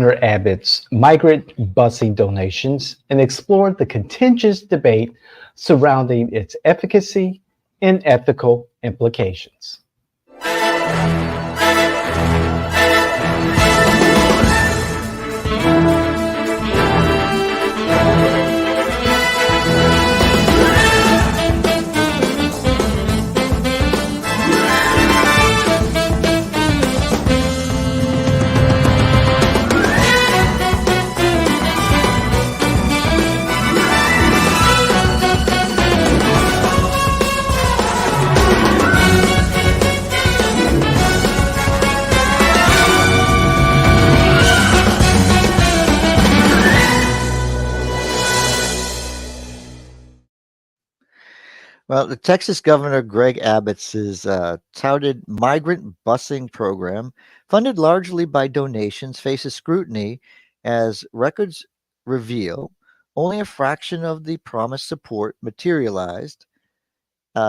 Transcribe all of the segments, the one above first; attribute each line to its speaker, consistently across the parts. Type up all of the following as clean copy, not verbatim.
Speaker 1: Abbott's migrant busing donations and explore the contentious debate surrounding its efficacy and ethical implications.
Speaker 2: Well, the Texas Governor Greg Abbott's touted migrant busing program, funded largely by donations, faces scrutiny as records reveal only a fraction of the promised support materialized,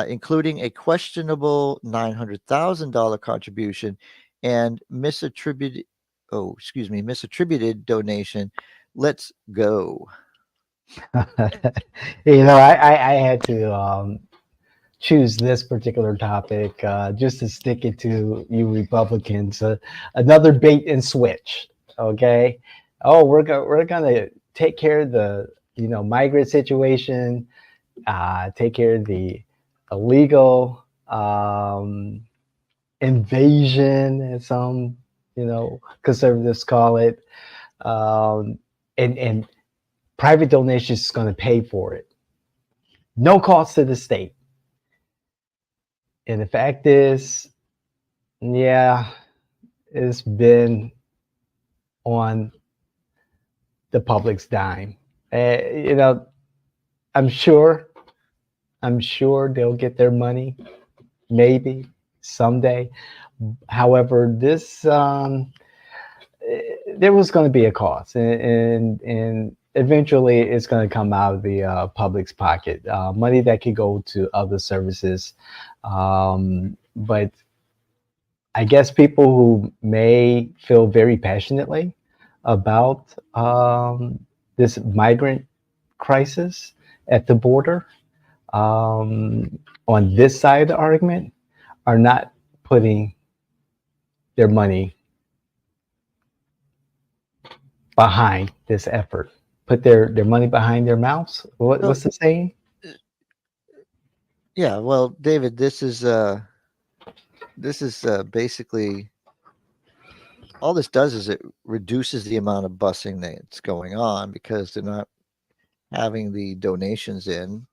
Speaker 2: including a questionable $900,000 contribution and misattributed donation. Let's go.
Speaker 1: I had to choose this particular topic just to stick it to you Republicans. Another bait and switch. Okay. Oh, we're gonna take care of the migrant situation, take care of the illegal invasion, as some conservatives call it, and private donations is going to pay for it. No cost to the state. And the fact is, yeah, it's been on the public's dime. I'm sure they'll get their money, maybe someday. However, this there was going to be a cost, and eventually it's going to come out of the public's pocket, money that could go to other services. But I guess people who may feel very passionately about this migrant crisis at the border on this side of the argument are not putting their money behind this effort. Put their money behind their mouths. What's the saying?
Speaker 2: Yeah, well, David, this is basically all this does is it reduces the amount of busing that's going on because they're not having the donations in.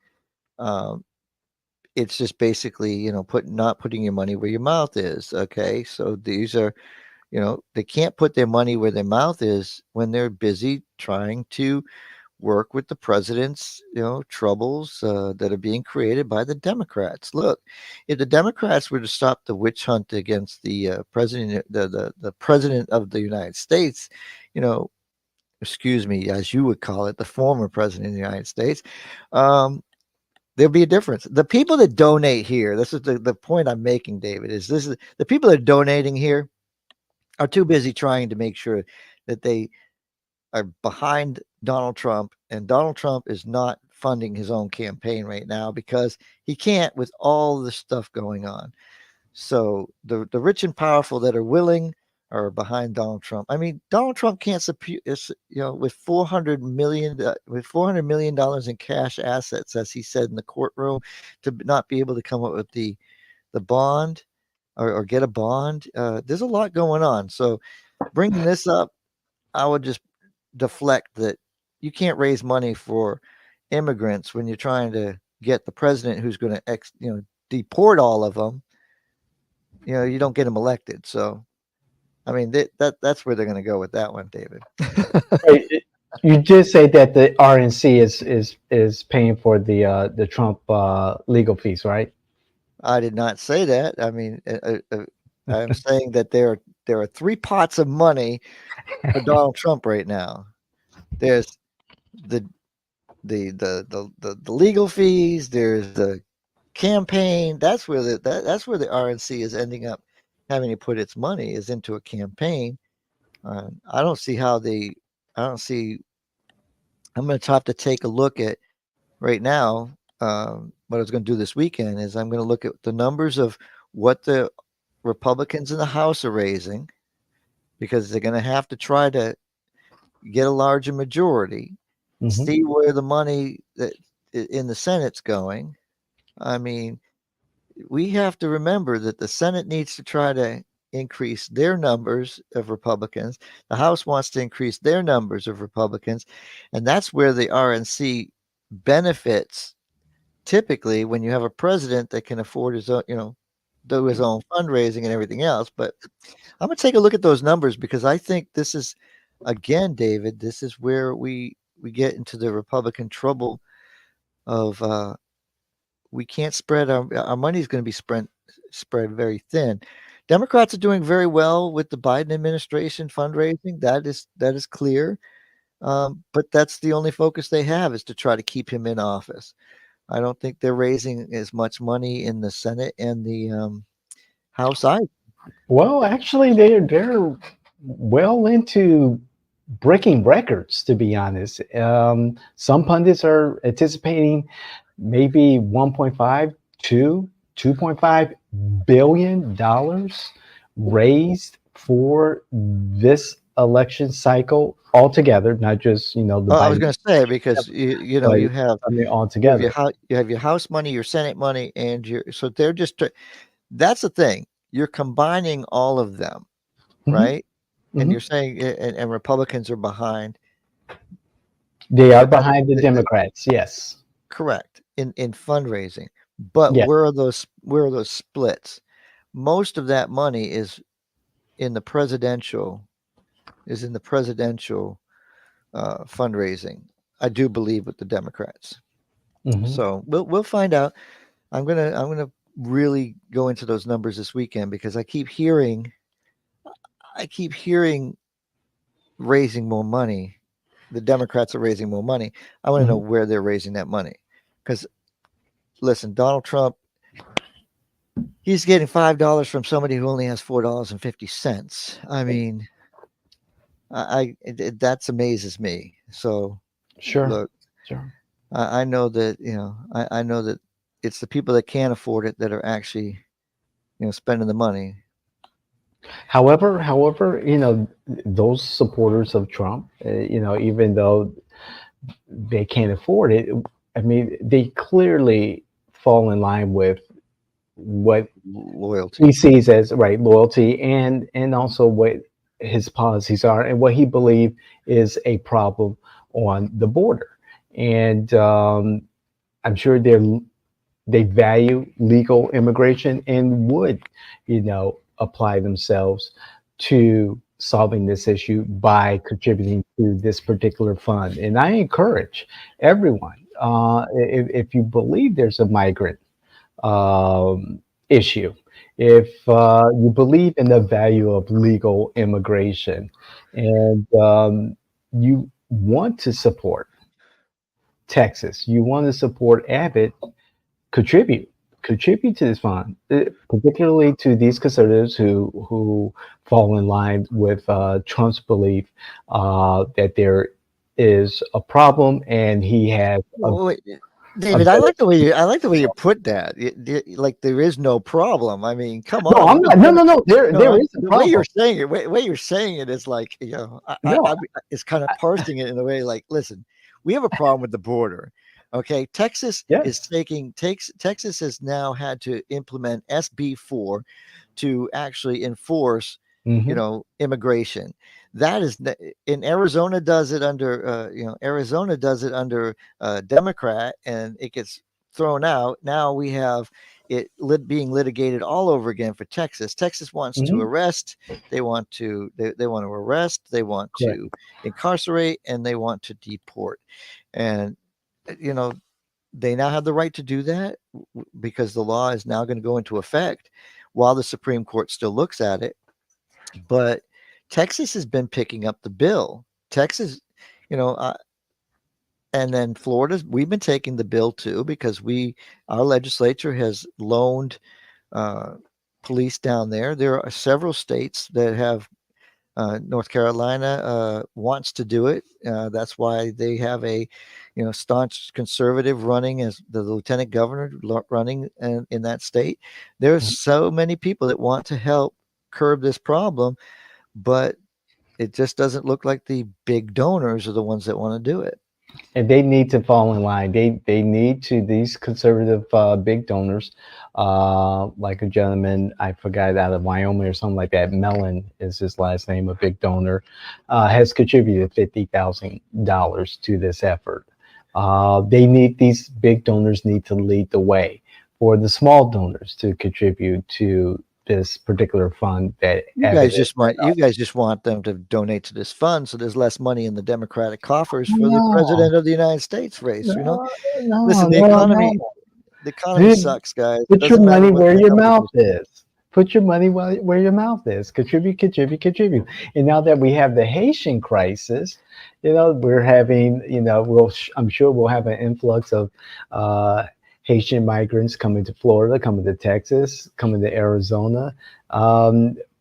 Speaker 2: It's just basically not putting your money where your mouth is. Okay, so these are they can't put their money where their mouth is when they're busy trying to work with the president's troubles that are being created by the Democrats. Look, if the Democrats were to stop the witch hunt against the president, the president of the United States, excuse me, as you would call it, the former president of the United States, there'll be a difference. The people that donate here, this is the point I'm making, David, is the people that are donating here are too busy trying to make sure that they are behind Donald Trump, and Donald Trump is not funding his own campaign right now because he can't with all the stuff going on. So the rich and powerful that are willing are behind Donald Trump. I mean, Donald Trump can't with $400 million in cash assets, as he said in the courtroom, to not be able to come up with the bond or get a bond. There's a lot going on. So bringing this up, I would just deflect that you can't raise money for immigrants when you're trying to get the president who's going to deport all of them. You don't get him elected. So I mean that's where they're going to go with that one, David.
Speaker 1: You did say that the RNC is paying for the Trump legal fees, right?
Speaker 2: I did not say that. I mean, I'm saying that there are three pots of money for Donald Trump right now. There's the legal fees. There's the campaign. That's where the RNC is ending up having to put its money is into a campaign. I don't see how I don't see. I'm going to have to take a look at right now. What I was going to do this weekend is I'm going to look at the numbers of what the Republicans in the House are raising, because they're going to have to try to get a larger majority,
Speaker 1: Hmm.
Speaker 2: see where the money that in the Senate's going. I mean, we have to remember that the Senate needs to try to increase their numbers of Republicans. The House wants to increase their numbers of Republicans. And that's where the RNC benefits typically when you have a president that can afford his own, do his own fundraising and everything else. But I'm going to take a look at those numbers, because I think this is, again, David, this is where we get into the Republican trouble of we can't spread our money is going to be spread very thin. Democrats are doing very well with the Biden administration fundraising. That is clear. But that's the only focus they have, is to try to keep him in office. I don't think they're raising as much money in the Senate and the House either.
Speaker 1: Well, actually, they're well into breaking records, to be honest. Some pundits are anticipating maybe 1.5 to 2.5 billion dollars raised for this election cycle altogether, not just the
Speaker 2: I was
Speaker 1: Biden,
Speaker 2: going to say, because
Speaker 1: but
Speaker 2: you have
Speaker 1: I mean altogether.
Speaker 2: you have your House money, your Senate money, and so they're just that's the thing. You're combining all of them,
Speaker 1: Hmm.
Speaker 2: right? And
Speaker 1: Hmm.
Speaker 2: you're saying, and Republicans are behind,
Speaker 1: They are
Speaker 2: but that's
Speaker 1: behind the Democrats. Yes.
Speaker 2: correct in fundraising. But
Speaker 1: Yes.
Speaker 2: where are those splits? Most of that money in the presidential is in the presidential fundraising. I do believe with the Democrats.
Speaker 1: Hmm.
Speaker 2: So we'll find out. I'm gonna really go into those numbers this weekend, because I keep hearing raising more money. The Democrats are raising more money. I want to know
Speaker 1: Hmm.
Speaker 2: where they're raising that money. Because listen, Donald Trump, he's getting $5 from somebody who only has $4.50. I mean, that's amazes me. So
Speaker 1: Sure.
Speaker 2: look,
Speaker 1: Sure.
Speaker 2: I know that I know that it's the people that can't afford it that are actually spending the money.
Speaker 1: However, those supporters of Trump, even though they can't afford it, I mean, they clearly fall in line with what he
Speaker 2: Loyalty.
Speaker 1: sees as right loyalty and also what his policies are and what he believes is a problem on the border. And I'm sure they value legal immigration and would, apply themselves to solving this issue by contributing to this particular fund. And I encourage everyone, if you believe there's a migrant issue, if you believe in the value of legal immigration, and you want to support Texas, you want to support Abbott, contribute contribute to this fund, particularly to these conservatives who fall in line with Trump's belief that there is a problem and he has
Speaker 2: Well, wait,
Speaker 1: a
Speaker 2: David,
Speaker 1: better.
Speaker 2: I like the way you put that. Like there is no problem. I mean, come
Speaker 1: No,
Speaker 2: on.
Speaker 1: I'm not. No, no, no.
Speaker 2: No,
Speaker 1: There is a
Speaker 2: the way you're
Speaker 1: problem.
Speaker 2: saying it, way you're saying it is like,
Speaker 1: No.
Speaker 2: it's kind of parsing it in a way like, listen, we have a problem with the border. Okay,
Speaker 1: Yes.
Speaker 2: Texas has now had to implement SB 4 to actually enforce,
Speaker 1: Hmm.
Speaker 2: immigration. That is in Arizona does it under, Arizona does it under Democrat, and it gets thrown out. Now we have it being litigated all over again for Texas. Texas wants to
Speaker 1: Hmm.
Speaker 2: arrest. They want to arrest. They want
Speaker 1: Correct.
Speaker 2: to incarcerate, and they want to deport. And you know they now have the right to do that, because the law is now going to go into effect while the Supreme Court still looks at it. But Texas has been picking up the bill. Texas, you know, uh, and then Florida, we've been taking the bill too, because our legislature has loaned uh, police down there. There are several states that have North Carolina wants to do it. That's why they have a, staunch conservative running as the lieutenant governor running in that state. There's so many people that want to help curb this problem, but it just doesn't look like the big donors are the ones that want to do it.
Speaker 1: And they need to fall in line. They need to, these conservative big donors, like a gentleman I forgot out of Wyoming or something like that. Mellon is his last name. A big donor has contributed $50,000 to this effort. They need, these big donors need to lead the way for the small donors to contribute to this particular fund that
Speaker 2: you guys just want them to donate to this fund so there's less money in the Democratic coffers for the
Speaker 1: No,
Speaker 2: president of the United States race.
Speaker 1: no,
Speaker 2: Listen,
Speaker 1: no, no.
Speaker 2: the economy sucks, guys. It
Speaker 1: Put your
Speaker 2: doesn't matter
Speaker 1: money
Speaker 2: what
Speaker 1: where
Speaker 2: the
Speaker 1: your
Speaker 2: economy
Speaker 1: mouth
Speaker 2: is.
Speaker 1: is. Put your money where your mouth is. Contribute, contribute, contribute. And now that we have the Haitian crisis, we're having, I'm sure we'll have an influx of Haitian migrants coming to Florida, coming to Texas, coming to Arizona.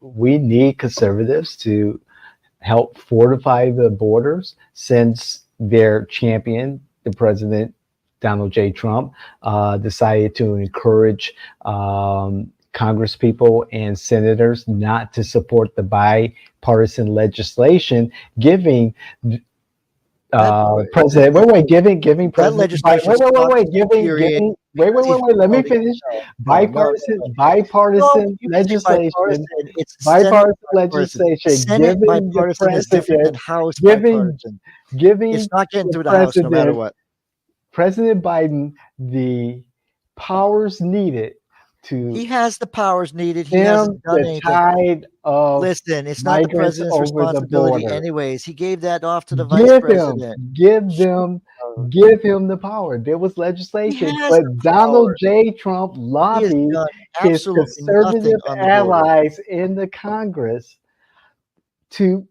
Speaker 1: We need conservatives to help fortify the borders, since their champion, the president, Donald J. Trump, decided to encourage Congress people and senators not to support the bipartisan legislation, giving president, giving president, let me finish. Bipartisan legislation,
Speaker 2: It's
Speaker 1: bipartisan
Speaker 2: bipartisan.
Speaker 1: legislation,
Speaker 2: Senate
Speaker 1: giving the
Speaker 2: bipartisan is different than
Speaker 1: president,
Speaker 2: House
Speaker 1: giving
Speaker 2: bipartisan.
Speaker 1: giving
Speaker 2: It's not getting
Speaker 1: the
Speaker 2: through the House no matter
Speaker 1: president,
Speaker 2: what.
Speaker 1: President Biden, the powers needed to
Speaker 2: He has the powers needed. He
Speaker 1: stem
Speaker 2: hasn't done
Speaker 1: the
Speaker 2: anything.
Speaker 1: tide of
Speaker 2: Listen, it's not the
Speaker 1: migrants
Speaker 2: president's
Speaker 1: over the
Speaker 2: responsibility
Speaker 1: border.
Speaker 2: anyways. He gave that off to the vice
Speaker 1: Give him,
Speaker 2: president.
Speaker 1: give them, give him the power. There was
Speaker 2: He
Speaker 1: legislation,
Speaker 2: has
Speaker 1: but
Speaker 2: the
Speaker 1: Donald
Speaker 2: power.
Speaker 1: J. Trump
Speaker 2: He has
Speaker 1: lobbied
Speaker 2: done
Speaker 1: his
Speaker 2: absolutely nothing
Speaker 1: conservative
Speaker 2: on the border.
Speaker 1: allies in the Congress to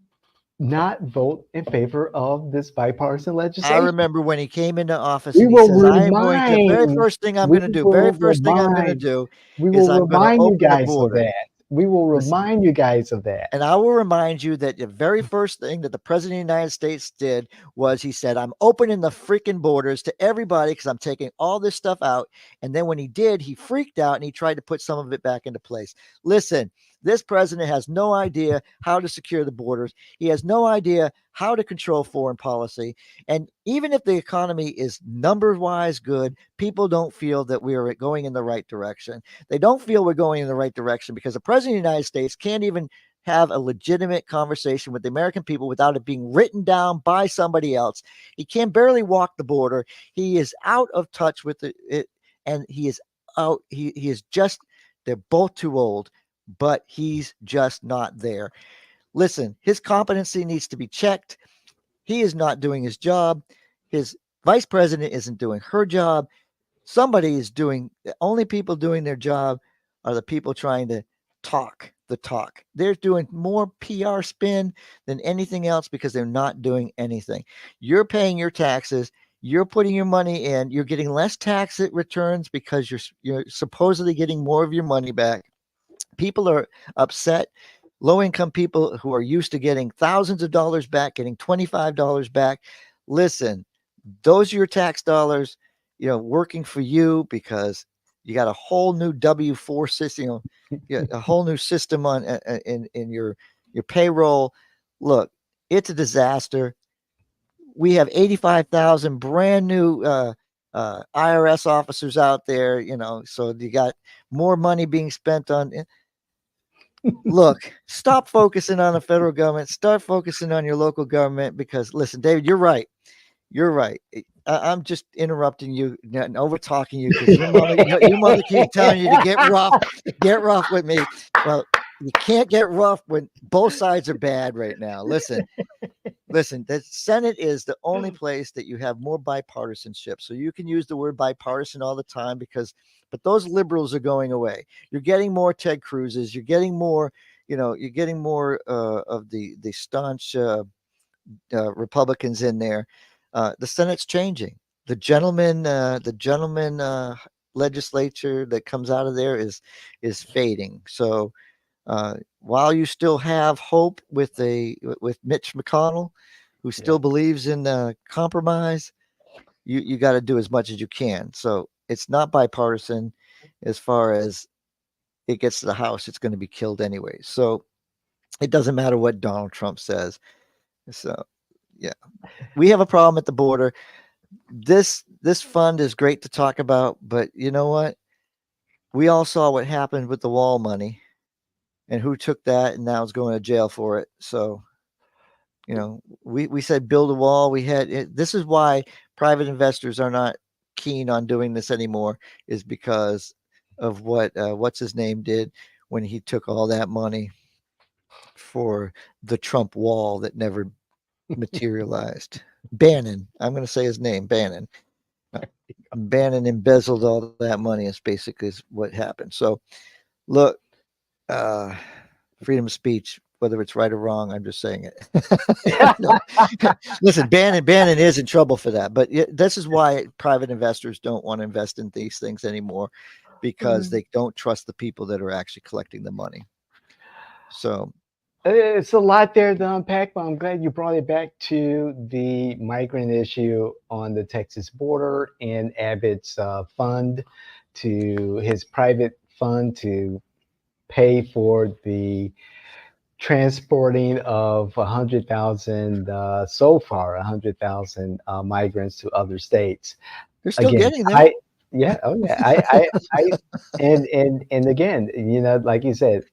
Speaker 1: not vote in favor of this bipartisan
Speaker 2: I
Speaker 1: legislation.
Speaker 2: remember when he came into office
Speaker 1: We
Speaker 2: and he
Speaker 1: will
Speaker 2: says, I am going to, very
Speaker 1: remind,
Speaker 2: first thing I'm
Speaker 1: we
Speaker 2: going to do, very
Speaker 1: will
Speaker 2: first thing I'm going to
Speaker 1: remind,
Speaker 2: do
Speaker 1: we
Speaker 2: is
Speaker 1: will
Speaker 2: I'm going to
Speaker 1: remind you
Speaker 2: open the
Speaker 1: guys of
Speaker 2: border.
Speaker 1: that. We will
Speaker 2: Listen,
Speaker 1: remind you guys of that.
Speaker 2: and I will remind you that the very first thing that the president of the United States did was he said, I'm opening the freaking borders to everybody because I'm taking all this stuff out. And then when he did, he freaked out and he tried to put some of it back into place. Listen, this president has no idea how to secure the borders. He has no idea how to control foreign policy. And even if the economy is number-wise good, people don't feel that we are going in the right direction. They don't feel we're going in the right direction because the president of the United States can't even have a legitimate conversation with the American people without it being written down by somebody else. He can barely walk the border. He is out of touch with it, and he is out. He is just, they're both too old, but he's just not there. Listen, his competency needs to be checked. He is not doing his job. His vice president isn't doing her job. Somebody is doing, the only people doing their job are the people trying to talk the talk. They're doing more PR spin than anything else because they're not doing anything. You're paying your taxes. You're putting your money in. You're getting less tax returns because you're supposedly getting more of your money back. People are upset. Low income people who are used to getting thousands of dollars back, getting $25 back. Listen, those are your tax dollars, working for you because you got a whole new W-4 system, a whole new system on in your payroll. Look, it's a disaster. We have 85,000 brand new IRS officers out there, so you got more money being spent on. Look, stop focusing on the federal government. Start focusing on your local government because, listen, David, you're right. You're right. I'm just interrupting you and over talking you because your mother keeps telling you to get rough with me. Well, you can't get rough when both sides are bad right now. Listen, the Senate is the only place that you have more bipartisanship. So you can use the word bipartisan all the time but those liberals are going away. You're getting more Ted Cruz's. You're getting more, you're getting more of the staunch Republicans in there. The Senate's changing. The gentleman legislature that comes out of there is fading. So While you still have hope with Mitch McConnell, who still believes in compromise, you got to do as much as you can. So it's not bipartisan. As far as it gets to the House, it's going to be killed anyway. So it doesn't matter what Donald Trump says. So yeah, we have a problem at the border. This fund is great to talk about, but you know what? We all saw what happened with the wall money and who took that and now is going to jail for it. So, we said build a wall. This is why private investors are not keen on doing this anymore, is because of what's his name did when he took all that money for the Trump wall that never materialized. Bannon, I'm going to say his name, Bannon. Bannon embezzled all that money. Is basically what happened. So, look, freedom of speech, whether it's right or wrong, I'm just saying it. No. Listen, Bannon is in trouble for that. But this is why private investors don't want to invest in these things anymore, because they don't trust the people that are actually collecting the money. So
Speaker 1: it's a lot there to unpack, but I'm glad you brought it back to the migrant issue on the Texas border and Abbott's fund, to his private fund to pay for the transporting of 100,000, so far 100,000 migrants to other states.
Speaker 2: they're still
Speaker 1: Again,
Speaker 2: getting there.
Speaker 1: and again, like you said,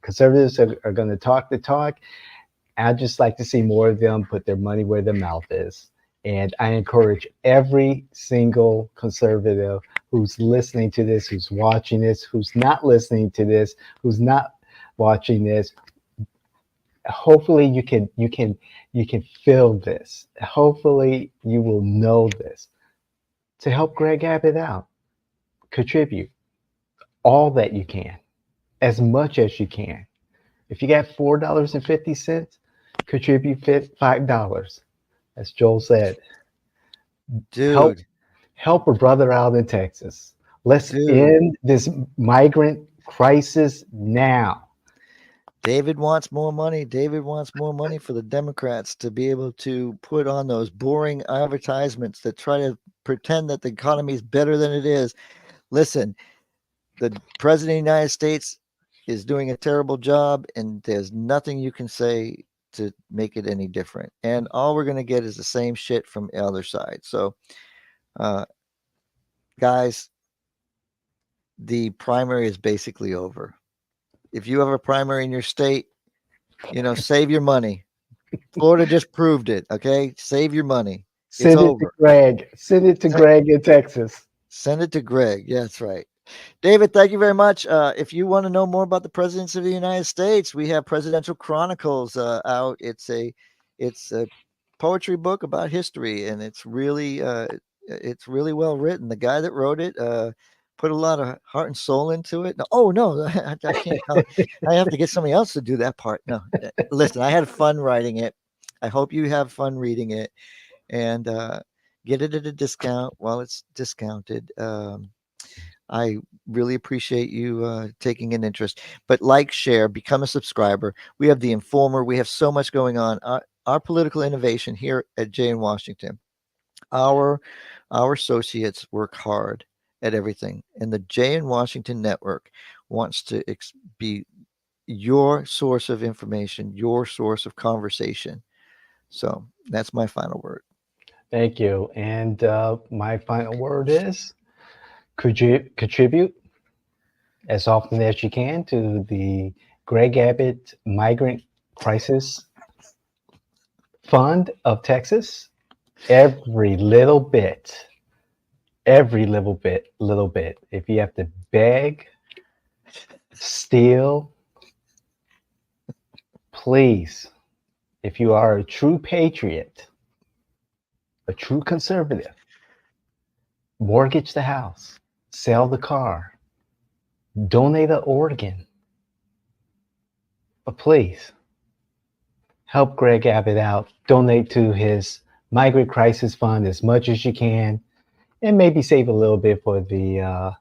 Speaker 1: conservatives are going to talk the talk. I'd just like to see more of them put their money where their mouth is. And I encourage every single conservative who's listening to this, who's watching this, who's not listening to this, who's not watching this. Hopefully you can feel this. Hopefully you will know this. To help Greg Abbott out, contribute all that you can, as much as you can. If you got $4.50, contribute $5. As Joel said,
Speaker 2: Dude,
Speaker 1: help a brother out in Texas. Let's end this migrant crisis now.
Speaker 2: David wants more money. David wants more money for the Democrats to be able to put on those boring advertisements that try to pretend that the economy is better than it is. Listen, the president of the United States is doing a terrible job, and there's nothing you can say to make it any different. And all we're going to get is the same shit from the other side. So, guys, the primary is basically over. If you have a primary in your state, save your money. Florida just proved it. Okay. Save your money.
Speaker 1: Send
Speaker 2: It's
Speaker 1: it
Speaker 2: over.
Speaker 1: to Greg. Send it to Greg in Texas.
Speaker 2: Send it to Greg. Yeah, that's right. David, thank you very much. If you want to know more about the presidents of the United States, we have Presidential Chronicles out. It's a poetry book about history, and it's really well written. The guy that wrote it put a lot of heart and soul into it. No, I can't. I have to get somebody else to do that part. No, listen, I had fun writing it. I hope you have fun reading it, and get it at a discount while it's discounted. I really appreciate you taking an interest. But like, share, become a subscriber. We have the Informer. We have so much going on. Our political innovation here at Jay in Washington. Our associates work hard at everything, and the Jay in Washington Network wants to be your source of information, your source of conversation. So that's my final word.
Speaker 1: Thank you. And my final word is contribute as often as you can to the Greg Abbott Migrant Crisis Fund of Texas. Every little bit. If you have to beg, steal, please, if you are a true patriot, a true conservative, mortgage the house, sell the car, donate an organ. But please, help Greg Abbott out. Donate to his Migrant Crisis Fund as much as you can, and maybe save a little bit for the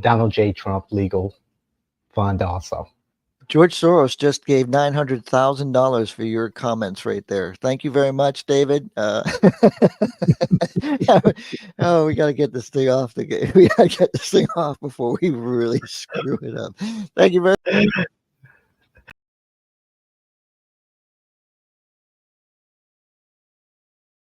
Speaker 1: Donald J. Trump legal fund also.
Speaker 2: George Soros just gave $900,000 for your comments right there. Thank you very much, David. Yeah, oh, we got to get this thing off. We got to get this thing off before we really screw it up. Thank you very